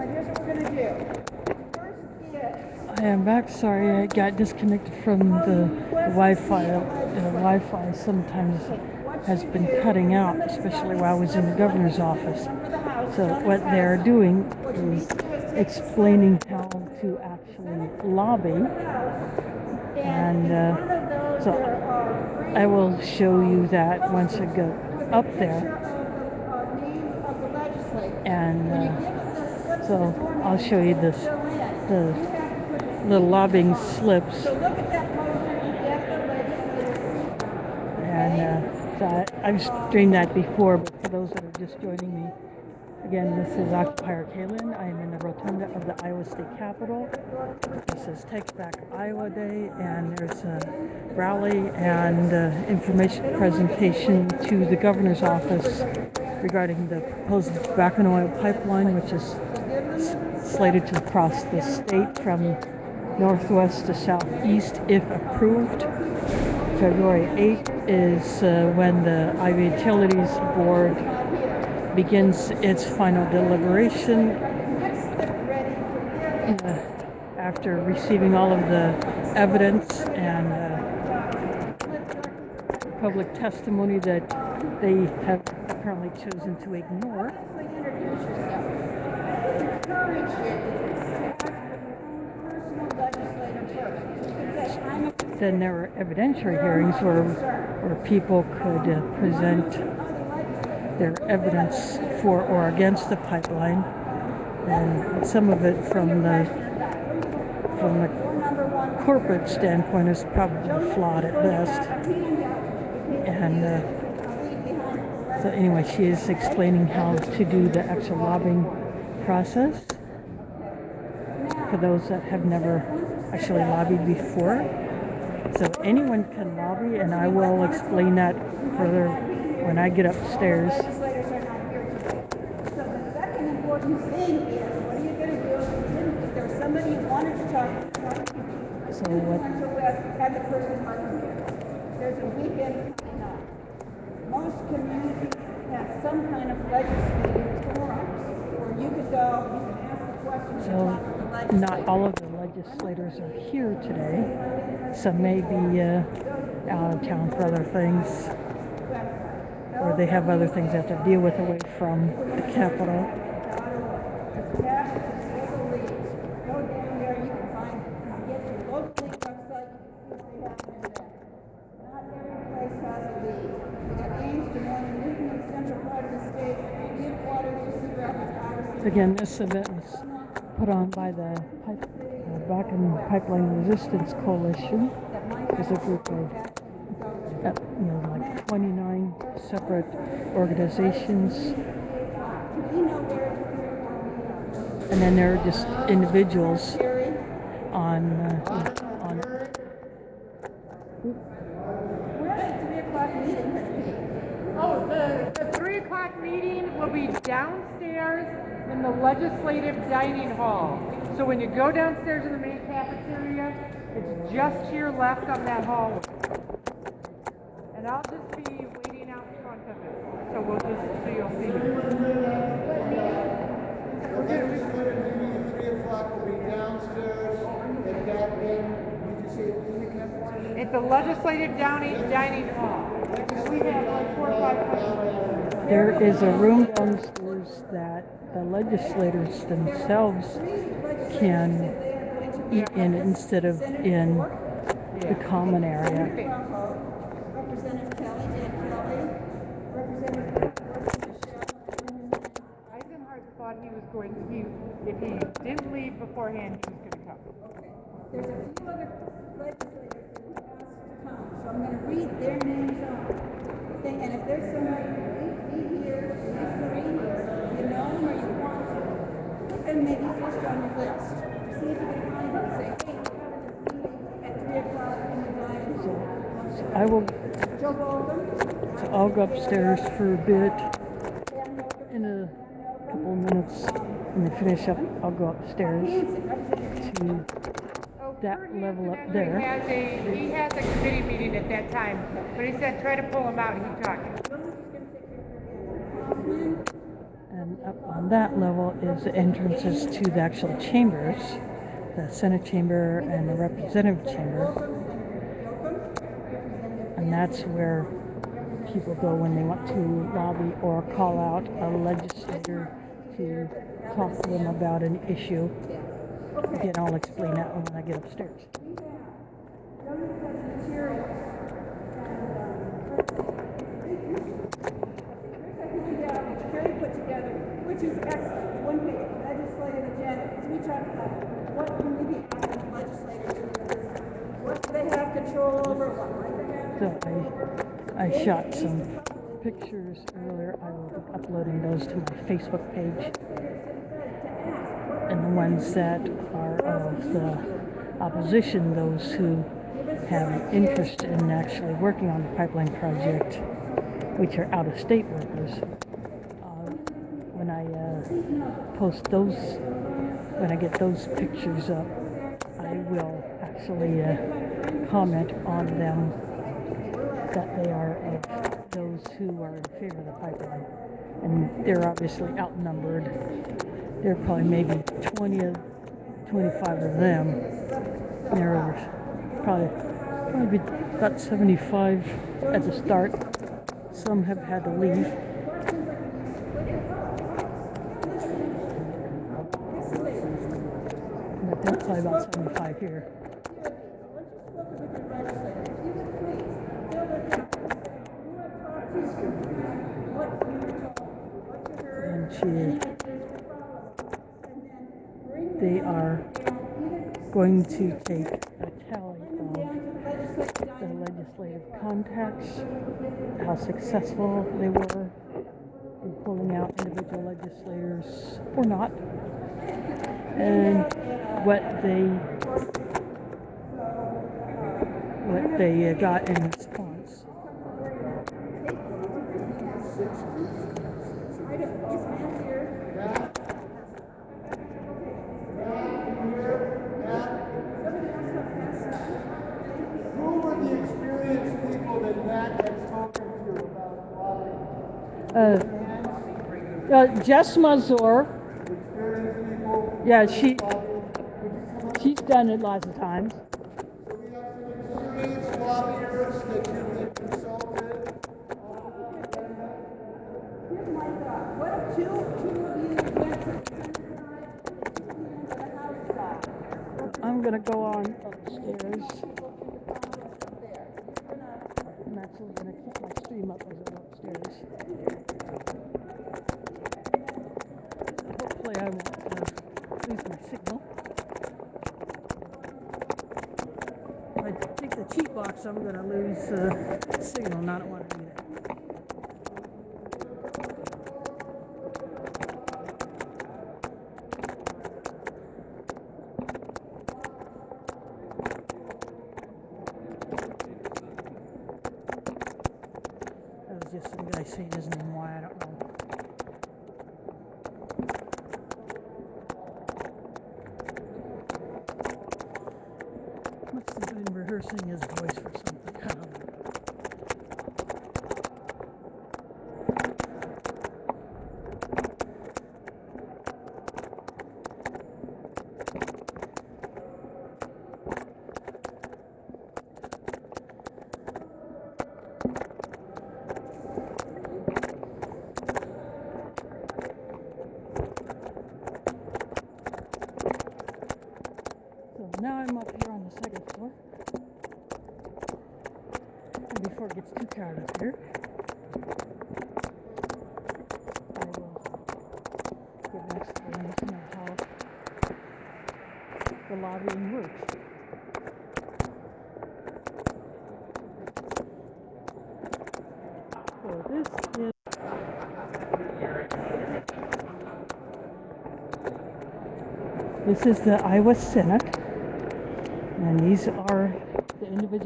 here's what we're going to do. First is... I am back. Sorry, I got disconnected from the Wi-Fi. The Wi-Fi sometimes has been cutting out, especially while I was in the governor's office. So what they're doing is explaining how to actually lobby, and so I will show you that once I go up there. And so I'll show you the little lobbying slips. And so I've streamed that before, but for those that are just joining me, again, this is Occupier Kaylin. I am in the rotunda of the Iowa State Capitol. This is Take Back Iowa Day, and there's a rally and information presentation to the governor's office regarding the proposed Bakken oil pipeline, which is slated to cross the state from northwest to southeast if approved. February 8th is when the Iowa Utilities Board begins its final deliberation after receiving all of the evidence and public testimony that they have apparently chosen to ignore. Then there were evidentiary hearings where people could present their evidence for or against the pipeline, and some of it from the corporate standpoint is probably flawed at best. And so anyway, she is explaining how to do the actual lobbying process for those that have never actually lobbied before. So anyone can lobby, and I will explain that further when I get upstairs. So the second important thing is, what are you going to do if there's somebody you wanted to talk to, so what? And the person wasn't here? There's a weekend coming up. Most communities have some kind of legislative forums where you could go, you can ask the questions. So not all of the legislators are here today. Some may be out of town for other things, or they have other things they have to deal with away from the Capitol. Again, this event was put on by the Bakken Pipeline Resistance Coalition. There's a group of like 29 separate organizations, and then there are just individuals on Oh, the 3 o'clock meeting will be downstairs in the legislative dining hall. So when you go downstairs in the main cafeteria, it's just to your left on that hallway. And I'll just be waiting out in front of it. So you'll see me. The legislative meeting at 3 o'clock will be downstairs at that end. Did you say in the cafeteria? At the legislative dining hall. And we have like 4 or 5 people. There is a room downstairs that the legislators themselves can eat in instead of in the common area. Representative Kelly, Dan Kelly, Representative Eisenhart thought he was going to, if he didn't leave beforehand, he was going to come. Okay. There's a few other legislators that we asked to come, so I'm going to read their names off. And if there's somebody who be here, needs to read here, you know them or you want to, put them maybe first on your list. See if you can find them and say, hey, we're having this meeting at 3 o'clock in the dining hall. So I will. Joe Bolden. So I'll go upstairs for a bit. In a couple of minutes, when they finish up, I'll go upstairs to that level up there. He has a committee meeting at that time, but he said try to pull him out and keep talking. And And up on that level is the entrances to the actual chambers, the Senate chamber and the Representative chamber. And that's where people go when they want to lobby or call out a legislator to talk to them about an issue. Again, I'll explain that when I get upstairs. Very put together, which is excellent. One page, legislative agenda. We talk about what can we be asking legislators to do? What do they have control over? What might they have So control over? I shot some pictures earlier. I will be uploading those to my Facebook page. And the ones that are of the opposition, those who have an interest in actually working on the pipeline project, which are out-of-state workers. When I post those, when I get those pictures up, I will actually comment on them that they are those who are in favor of the pipeline. And they're obviously outnumbered. There are probably maybe 25 of them. There are probably about 75 at the start. Some have had to leave. But there's probably about 75 here. And they are going to take a tally of the legislative contacts, how successful they were in pulling out individual legislators or not, and what they got in response. Who were the experienced people that Matt has spoken to about lobbying? Jess Mazur, Experienced people? yeah, she's done it lots of times. So we have some experienced lobbyists that you can consult with. Here's my thought. What if two of you went to the Senate side, the House side? I'm gonna go on upstairs, and that's gonna keep my stream up as I go upstairs. Hopefully I won't lose my signal. If I take the cheat box, I'm gonna lose signal, and I don't want to do that. That was just some guy saying his name, why I don't know. Must have been rehearsing his voice for something. I don't know. So now I'm up here on the second floor. And before it gets too crowded up here, I will get back to the room to know how the lobbying works. So this is the Iowa Senate, and these are the individual